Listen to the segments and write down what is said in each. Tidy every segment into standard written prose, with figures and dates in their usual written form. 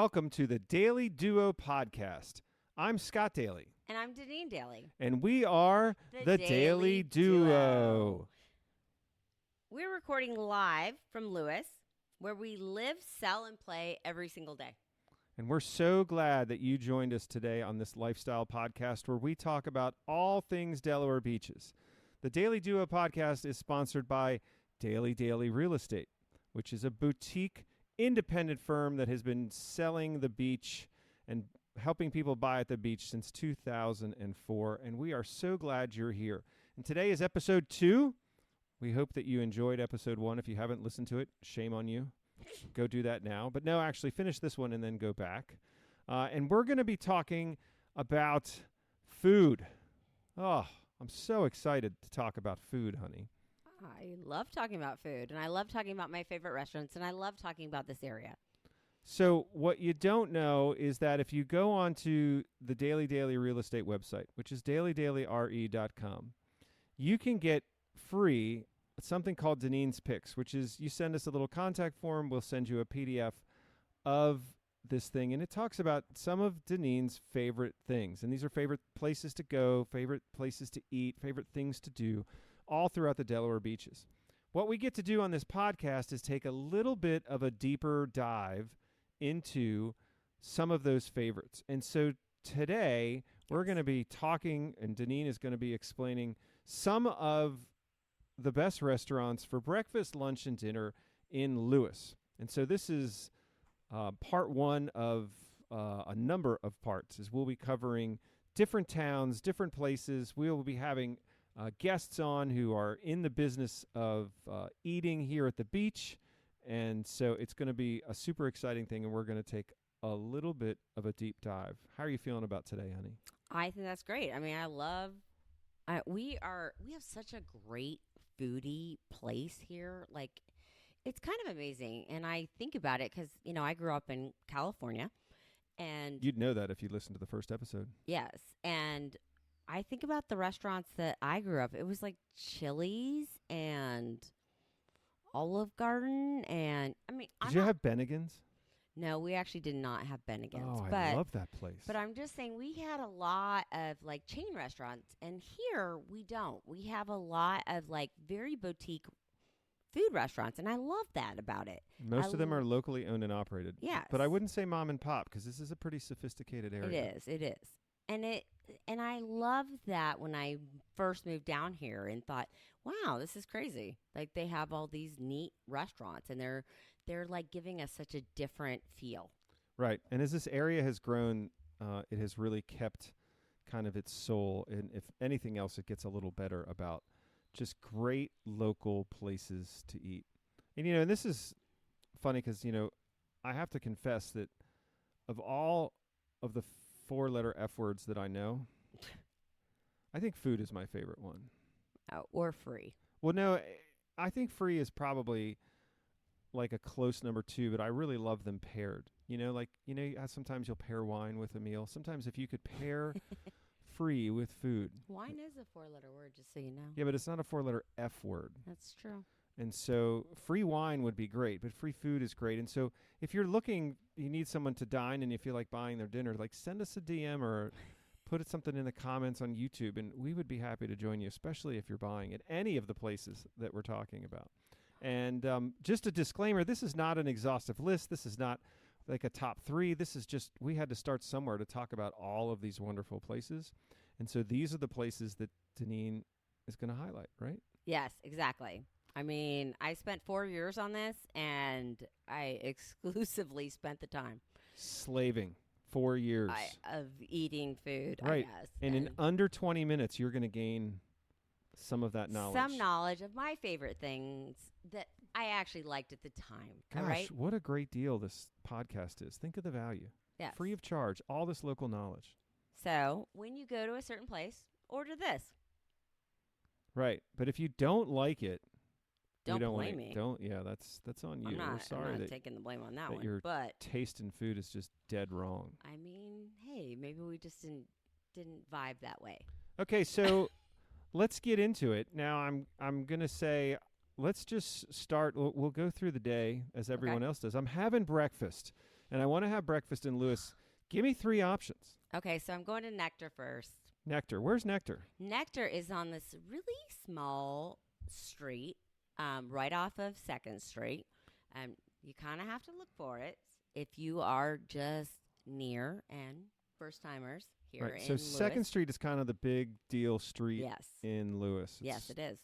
welcome to the Dailey Duo Podcast. I'm Scott Dailey. And I'm Deniene Dailey. And we are the Dailey Duo. We're recording live from Lewes, where we live, sell, and play every single day. And we're so glad that you joined us today on this lifestyle podcast where we talk about all things Delaware beaches. The Dailey Duo Podcast is sponsored by Dailey Dailey Real Estate, which is a boutique independent firm that has been selling the beach and helping people buy at the beach since 2004. And we are so glad you're here. And today is episode 2. We hope that you enjoyed episode 1. If you haven't listened to it, shame on you. Go do that now. But no, actually finish this one and then go back. And we're going to be talking about food. Oh, I'm so excited to talk about food, honey. I love talking about food, and I love talking about my favorite restaurants, and I love talking about this area. So what you don't know is that if you go on to the Dailey Dailey Real Estate website, which is dailydaileyre.com, you can get free something called Deniene's Picks, which is you send us a little contact form, we'll send you a PDF of this thing, and it talks about some of Deniene's favorite things. And these are favorite places to go, favorite places to eat, favorite things to do, all throughout the Delaware beaches. What we get to do on this podcast is take a little bit of a deeper dive into some of those favorites. And so today we're going to be talking, and Deniene is going to be explaining some of the best restaurants for breakfast, lunch, and dinner in Lewes. And so this is part 1 of a number of parts, as we'll be covering different towns, different places. We will be having guests on who are in the business of eating here at the beach. And so it's going to be a super exciting thing, and we're going to take a little bit of a deep dive. How are you feeling about today, honey? I think that's great. I mean, we have such a great foodie place here. Like, it's kind of amazing. And I think about it because, I grew up in California. And you'd know that if you listened to the first episode. Yes. And I think about the restaurants that I grew up. It was like Chili's and Olive Garden. And did you have Bennigan's? No, we actually did not have Bennigan's. Oh, I love that place. But I'm just saying we had a lot of like chain restaurants, and here we don't. We have a lot of like very boutique food restaurants, and I love that about it. Most of them are locally owned and operated. Yes. But I wouldn't say mom and pop because this is a pretty sophisticated area. It is. And I love that when I first moved down here and thought, wow, this is crazy. Like, they have all these neat restaurants, and they're like giving us such a different feel. Right. And as this area has grown, it has really kept kind of its soul. And if anything else, it gets a little better about just great local places to eat. And, and this is funny because, I have to confess that of all of the 4-letter F words that I know, I think food is my favorite one. Oh, or free. Well, no, I think free is probably like a close number 2, but I really love them paired. How sometimes you'll pair wine with a meal. Sometimes if you could pair free with food. Wine is a 4-letter word, just so you know. Yeah, but it's not a 4-letter F word. That's true. And so free wine would be great, but free food is great. And so if you're looking, you need someone to dine and you feel like buying their dinner, like send us a DM or put something in the comments on YouTube, and we would be happy to join you, especially if you're buying at any of the places that we're talking about. And just a disclaimer, this is not an exhaustive list. This is not like a top 3. This is just, we had to start somewhere to talk about all of these wonderful places. And so these are the places that Deniene is going to highlight, right? Yes, exactly. I mean, I spent 4 years on this, and I exclusively spent the time slaving 4 years of eating food, right. I guess. And in under 20 minutes, you're going to gain some of that knowledge. Some knowledge of my favorite things that I actually liked at the time. Gosh, right? What a great deal this podcast is. Think of the value. Yes. Free of charge, all this local knowledge. So when you go to a certain place, order this. Right. But if you don't like it, don't blame me. That's on you. I'm not that, taking the blame on that one. Your but taste in food is just dead wrong. I mean, hey, maybe we just didn't vibe that way. Okay, so let's get into it. Now I'm going to say let's just start. We'll go through the day as everyone else does. I'm having breakfast. and I want to have breakfast in Lewes, give me 3 options. Okay, so I'm going to Nectar first. Nectar. Where's Nectar? Nectar is on this really small street right off of 2nd Street. You kind of have to look for it if you are just near and first-timers here Right. in So Lewes. 2nd Street is kind of the big deal street Yes. in Lewes. Yes, it is.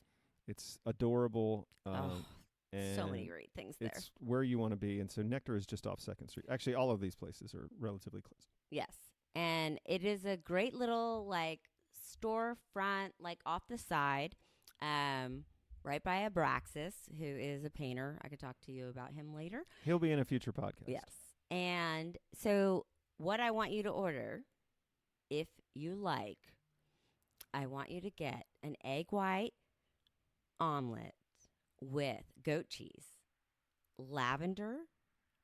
It's adorable. So many and great things there. It's where you want to be. And so Nectar is just off 2nd Street. Actually, all of these places are relatively close. Yes. And it is a great little, like, storefront, like, off the side, right by Abraxas, who is a painter. I could talk to you about him later. He'll be in a future podcast. Yes. And so what I want you to order, if you like, I want you to get an egg white omelet with goat cheese, lavender,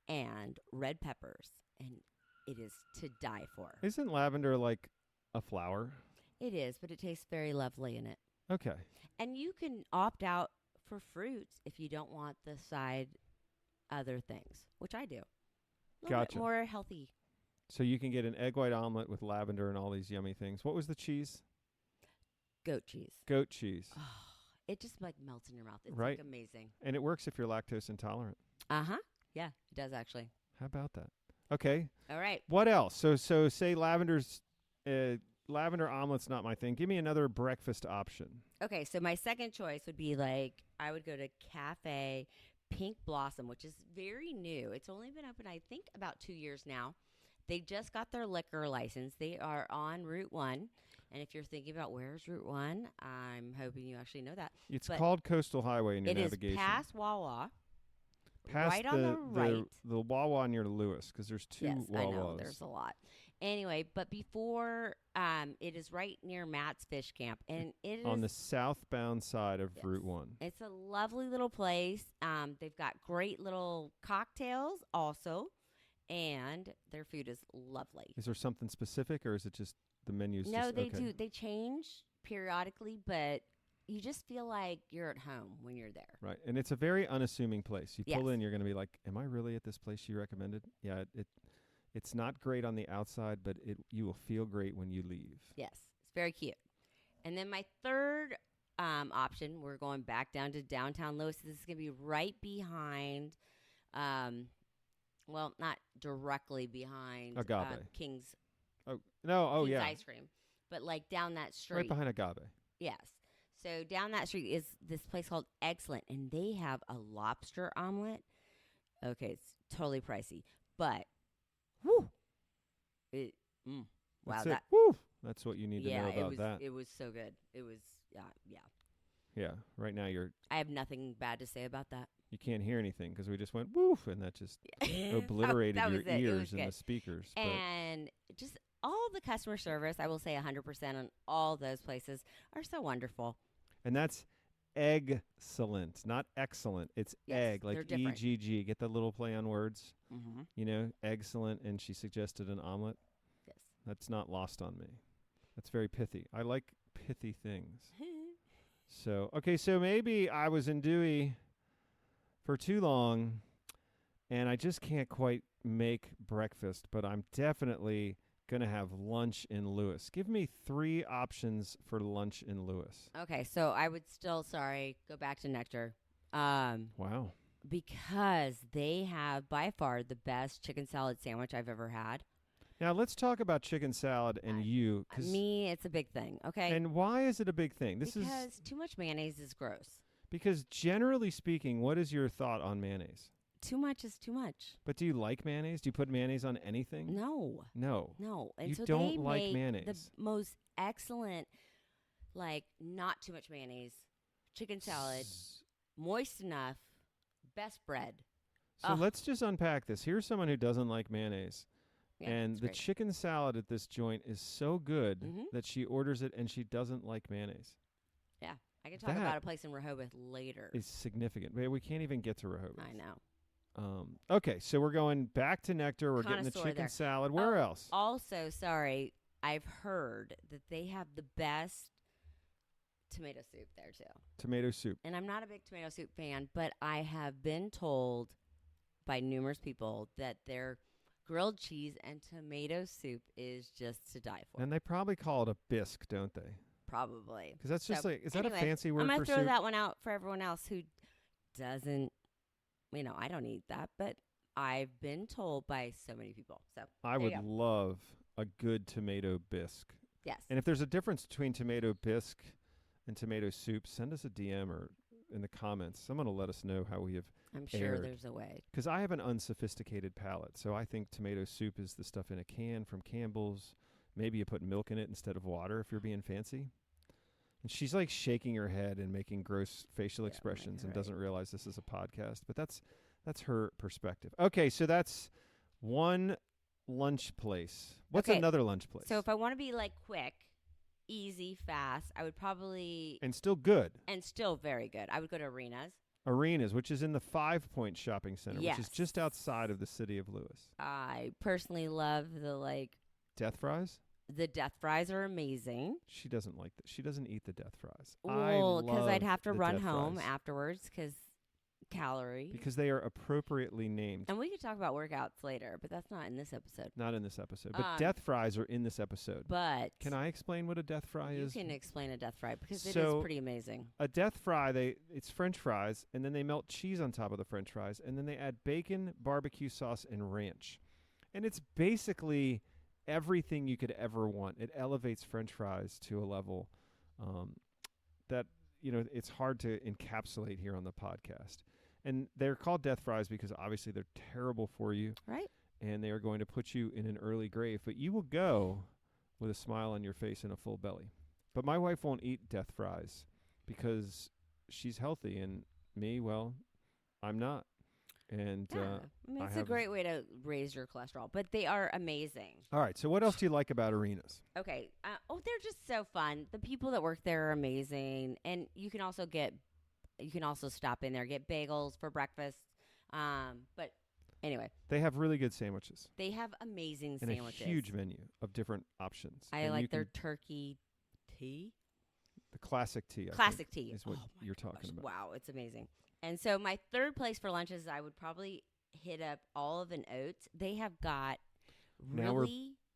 and red peppers. And it is to die for. Isn't lavender like a flower? It is, but it tastes very lovely in it. Okay. And you can opt out for fruits if you don't want the side other things, which I do. A little Gotcha. bit more healthy. So you can get an egg white omelet with lavender and all these yummy things. What was the cheese? Goat cheese. Goat cheese. Oh, it just like melts in your mouth. It's Right. like amazing. And it works if you're lactose intolerant. Uh-huh. Yeah, it does actually. How about that? Okay. All right. What else? So say lavender's lavender omelet's not my thing. Give me another breakfast option. Okay, so my second choice would be like I would go to Cafe Pink Blossom, which is very new. It's only been open, I think, about 2 years now. They just got their liquor license. They are on Route 1. And if you're thinking about where's Route 1, I'm hoping you actually know that. It's But called Coastal Highway in your It is navigation. past Wawa, Past right on the right. the Wawa near Lewes, because there's 2 Yes, Wawas. I know. There's a lot. Anyway, but before, it is right near Matt's Fish Camp. And it is on the southbound side of Yes. Route 1. It's a lovely little place. They've got great little cocktails also, and their food is lovely. Is there something specific, or is it just the menu's No, just they okay? do. They change periodically, but you just feel like you're at home when you're there. Right. And it's a very unassuming place. You pull Yes. in, you're going to be like, am I really at this place you recommended? Yeah, it's not great on the outside, but you will feel great when you leave. Yes, it's very cute. And then my third option, we're going back down to downtown Lewes. This is going to be right behind, well, not directly behind Agave. King's Oh, yeah. Ice Cream, but like down that street. Right behind Agave. Yes. So down that street is this place called Excellent, and they have a lobster omelet. Okay, it's totally pricey, but wow, That's that it. Woo! That's what you need to know it about was that. it was so good. It was yeah. Yeah. Right now I have nothing bad to say about that. you can't hear anything because we just went woof, and that just obliterated that your was it. It ears was and the good. speakers. But And just all the customer service, I will say 100% on all those places are so wonderful. and that's excellent, not excellent. It's Yes, egg, they're like different. EGG. Get the little play on words. Mm-hmm. You know, excellent. And she suggested an omelet. Yes. That's not lost on me. That's very pithy. I like pithy things. So, okay, so maybe I was in Dewey for too long, and I just can't quite make breakfast, but I'm definitely going to have lunch in Lewes. Give me 3 options for lunch in Lewes. Okay, so I would still, go back to Nectar. Wow. Because they have by far the best chicken salad sandwich I've ever had. Now, let's talk about chicken salad and you. Me, it's a big thing, okay? And why is it a big thing? Because too much mayonnaise is gross. Because generally speaking, what is your thought on mayonnaise? Too much is too much. But do you like mayonnaise? Do you put mayonnaise on anything? No. No. No. And You so don't they like make mayonnaise. the most excellent, like, not too much mayonnaise, chicken salad, moist enough, best bread. So Ugh. let's just unpack this. Here's someone who doesn't like mayonnaise. Yeah, and it's the great. chicken salad at this joint is so good Mhm. that she orders it and she doesn't like mayonnaise. Yeah. I can talk That about a place in Rehoboth later. It's significant. But we can't even get to Rehoboth. I know. Okay, so we're going back to Nectar. We're getting the Connoisseur chicken there. salad. Where else? Also, sorry, I've heard that they have the best tomato soup there too. Tomato soup. And I'm not a big tomato soup fan, but I have been told by numerous people that their grilled cheese and tomato soup is just to die for. And they probably call it a bisque, don't they? Probably. Because that's just is that a anyway, fancy word I'm for going to throw soup? that one out for everyone else who doesn't, I don't eat that, but I've been told by so many people. So I would love a good tomato bisque. yes. And if there's a difference between tomato bisque and tomato soup, send us a DM or in the comments. Someone will let us know how we have I'm sure aired. there's a way. Because I have an unsophisticated palate, so I think tomato soup is the stuff in a can from Campbell's. Maybe you put milk in it instead of water if you're being fancy. And she's like shaking her head and making gross facial expressions and doesn't realize this is a podcast. But that's her perspective. Okay, so that's one lunch place. What's another lunch place? So if I want to be like quick, easy, fast, I would probably... And still good. And still very good. I would go to Arenas. Arenas, which is in the 5 Point Shopping Center, Yes. which is just outside of the city of Lewes. I personally love the Death fries? The death fries are amazing. She doesn't like that. She doesn't eat the death fries. Well, because I'd have to run death home fries. afterwards because calorie. Because they are appropriately named. And we could talk about workouts later, but that's not in this episode. Not in this episode. But death fries are in this episode. But can I explain what a death fry is? You can explain a death fry because it is pretty amazing. A death fry, it's French fries, and then they melt cheese on top of the French fries, and then they add bacon, barbecue sauce, and ranch. And it's basically everything you could ever want. It elevates French fries to a level that, it's hard to encapsulate here on the podcast. And they're called death fries because obviously they're terrible for you. Right. And they are going to put you in an early grave. But you will go with a smile on your face and a full belly. But my wife won't eat death fries because she's healthy. And me, well, I'm not. And it's a great way to raise your cholesterol. But they are amazing. All right. So what else do you like about Arenas? Okay. They're just so fun. The people that work there are amazing. And you can also stop in there, get bagels for breakfast. But anyway. They have really good sandwiches. They have amazing and sandwiches. A huge menu of different options. I like their turkey tea. The classic tea. Classic tea. Is what you're talking about. Wow, it's amazing. And so my third place for lunches, I would probably hit up Olive and Oats. They have got now we're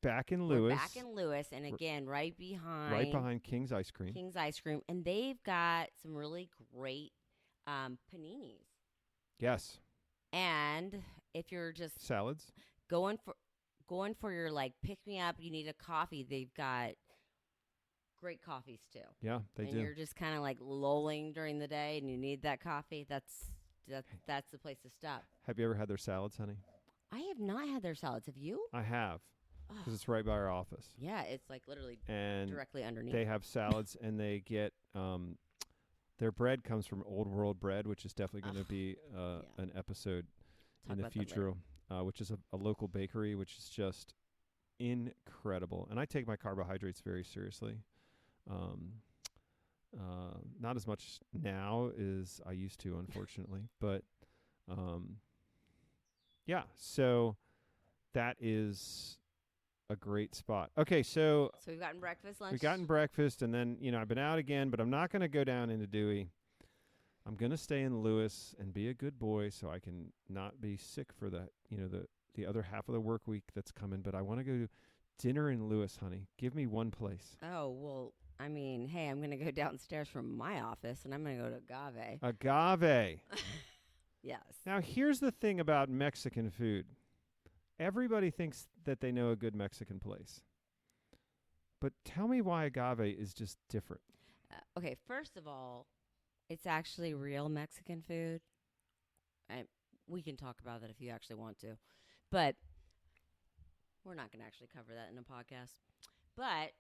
back in Lewes. We're back in Lewes, and again, right behind King's Ice Cream. King's Ice Cream, and they've got some really great paninis. Yes. And if you're just salads, going for your pick me up, you need a coffee. They've got great coffees too. Yeah, they do. And you're just kind of lolling during the day, and you need that coffee. That's the place to stop. Have you ever had their salads, honey? I have not had their salads. Have you? I have, because it's right by our office. Yeah, it's literally and directly underneath. They have salads, and they get their bread comes from Old World Bread, which is definitely going to be an episode in the future, which is a local bakery, which is just incredible. And I take my carbohydrates very seriously. Not as much now as I used to, unfortunately, but so that is a great spot. Okay, so we've gotten breakfast, lunch. We've gotten breakfast, and then I've been out again, but I'm not going to go down into Dewey. I'm going to stay in Lewes and be a good boy so I can not be sick for the other half of the work week that's coming. But I want to go to dinner in Lewes, honey. Give me one place. Oh, well, I mean, hey, I'm going to go downstairs from my office, and I'm going to go to Agave. Agave. Yes. Now, here's the thing about Mexican food. Everybody thinks that they know a good Mexican place. But tell me why Agave is just different. Okay, first of all, it's actually real Mexican food. We can talk about that if you actually want to. But we're not going to actually cover that in a podcast. But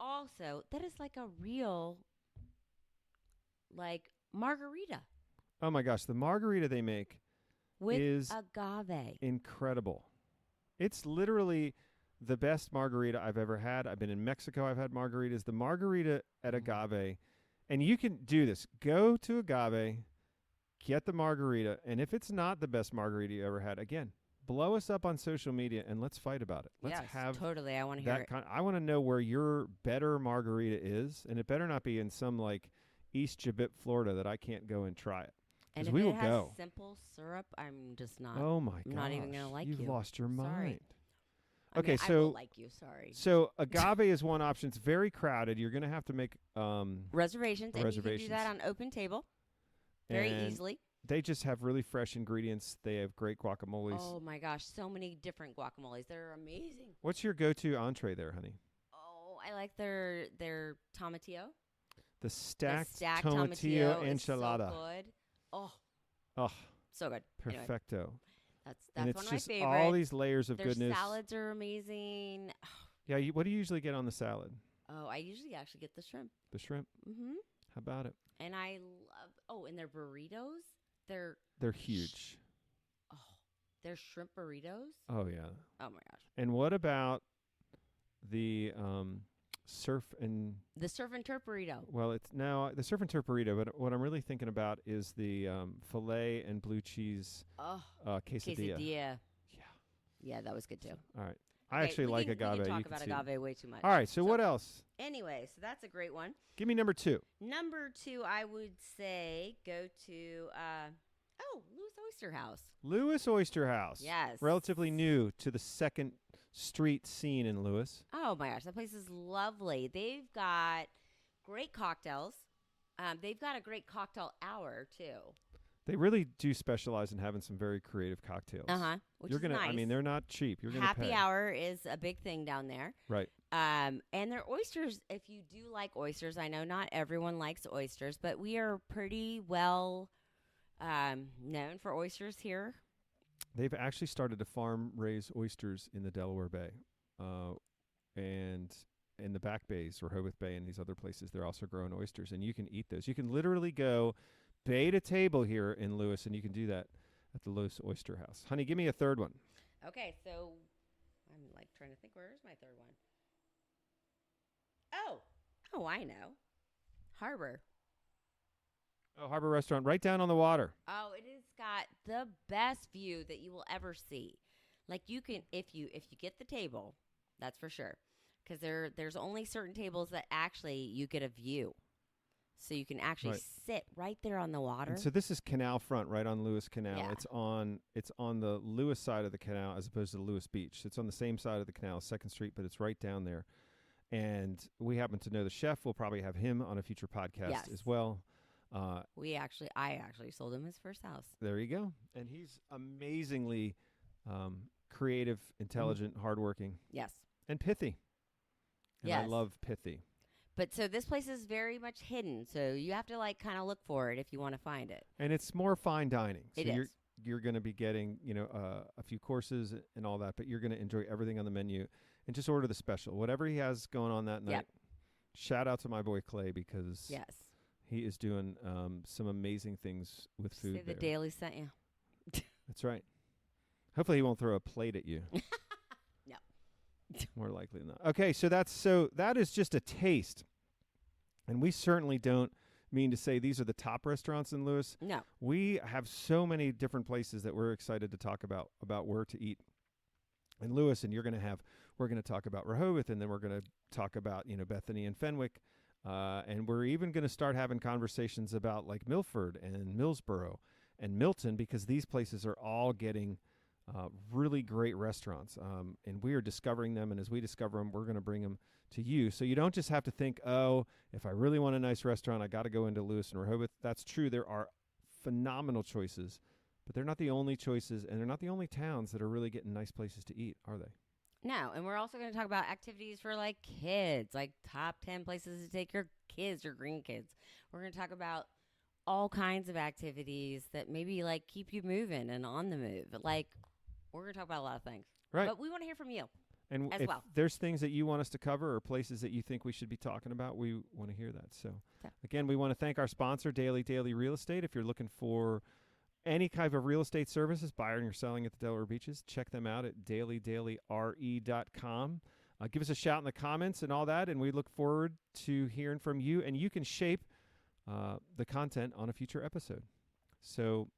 also, that is like a real, margarita. Oh, my gosh. The margarita they make is agave. Incredible. It's literally the best margarita I've ever had. I've been in Mexico. I've had margaritas. The margarita at Agave, and you can do this. Go to Agave, get the margarita, and if it's not the best margarita you ever had, again, blow us up on social media and let's fight about it. Let's have totally. I want to hear it. I want to know where your better margarita is, and it better not be in some East Jabip, Florida, that I can't go and try it. And 'Cause if we it will has go. simple syrup, I'm just not. Oh my gosh. I'm not even gonna like You've you. lost your Sorry. mind. I Okay, mean, I so will like you. Sorry. so agave is one option. It's very crowded. You're going to have to make Reservations, and you can do reservations. that on Open Table very and easily. They just have really fresh ingredients. They have great guacamoles. Oh my gosh, so many different guacamoles. They're amazing. What's your go-to entree there, honey? Oh, I like their tomatillo. The stacked, stacked tomatillo is enchilada. so good. Oh, Oh, so good. Anyway, perfecto. that's And it's one of my just favorites. all these layers of Their goodness. salads are amazing. Yeah, what do you usually get on the salad? Oh, I usually actually get the shrimp. The shrimp? Mm-hmm. How about it? And I love. Oh, and their burritos. They're huge. Oh, their shrimp burritos. Oh, yeah. Oh my gosh. And what about the surf and... The surf and turf burrito. Well, it's now the surf and turf burrito, but what I'm really thinking about is the filet and blue cheese Oh, quesadilla. quesadilla. Yeah. Yeah, that was good too. All right. I Okay, actually we like can, agave. We can you talk can about see. agave way too much. All right. So what else? Anyway, so that's a great one. Give me number 2. Number 2, I would say go to Lewes Oyster House. Lewes Oyster House. Yes. Relatively new to the 2nd Street scene in Lewes. Oh my gosh, that place is lovely. They've got great cocktails. They've got a great cocktail hour too. They really do specialize in having some very creative cocktails. Which You're is gonna. nice. I mean, they're not cheap. You're gonna Happy pay. hour is a big thing down there. Right. And their oysters, if you do like oysters, I know not everyone likes oysters, but we are pretty well known for oysters here. They've actually started to raise oysters in the Delaware Bay, and in the back bays, Rehoboth Bay, and these other places. They're also growing oysters, and you can eat those. You can literally go bay to table here in Lewes, and you can do that at the Lewes Oyster House. Honey, give me a third one. Okay, so I'm like trying to think, where's my third one? Oh, I know. Harbor. Oh, Harbor Restaurant, right down on the water. Oh, it has got the best view that you will ever see. Like you can, if you get the table, that's for sure. Because there's only certain tables that actually you get a view. So you can actually sit right there on the water. And so this is Canal Front, right on Lewes Canal. Yeah. It's on the Lewes side of the canal as opposed to Lewes Beach. It's on the same side of the canal, 2nd Street, but it's right down there. And we happen to know the chef. We'll probably have him on a future podcast as well. I actually sold him his first house. There you go. And he's amazingly creative, intelligent, hardworking. Yes. And pithy. And I Yes. love pithy. But so this place is very much hidden. So you have to like kind of look for it if you want to find it. And it's more fine dining. So It is. You're going to be getting, a few courses and all that, but you're going to enjoy everything on the menu and just order the special. Whatever he has going on that night. Yep. Shout out to my boy Clay because Yes. he is doing some amazing things with food Say the there. Daily sent you. That's right. Hopefully he won't throw a plate at you. No. More likely than not. Okay, so that is just a taste. And we certainly don't mean to say these are the top restaurants in Lewes. No. We have so many different places that we're excited to talk about where to eat in Lewes, and we're going to talk about Rehoboth, and then we're going to talk about, Bethany and Fenwick. And we're even going to start having conversations about like Milford and Millsboro and Milton, because these places are all getting really great restaurants. And we are discovering them. And as we discover them, we're going to bring them to you. So you don't just have to think, oh, if I really want a nice restaurant, I got to go into Lewes and Rehoboth. That's true. There are phenomenal choices, but they're not the only choices. And they're not the only towns that are really getting nice places to eat, are they? No, and we're also going to talk about activities for like kids, like top 10 places to take your kids, your grandkids. We're going to talk about all kinds of activities that maybe like keep you moving and on the move. Like we're going to talk about a lot of things. Right. But we want to hear from you. And as if well. there's things that you want us to cover or places that you think we should be talking about, we want to hear that. So, again, we want to thank our sponsor, Dailey Dailey Real Estate. If you're looking for any kind of real estate services, buying or selling at the Delaware Beaches, check them out at DaileyDaileyRE.com. Give us a shout in the comments and all that, and we look forward to hearing from you. And you can shape the content on a future episode. So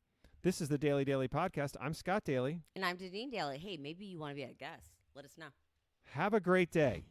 this is the Dailey Dailey Podcast. I'm Scott Dailey. And I'm Deniene Dailey. Hey, maybe you want to be a guest. Let us know. Have a great day.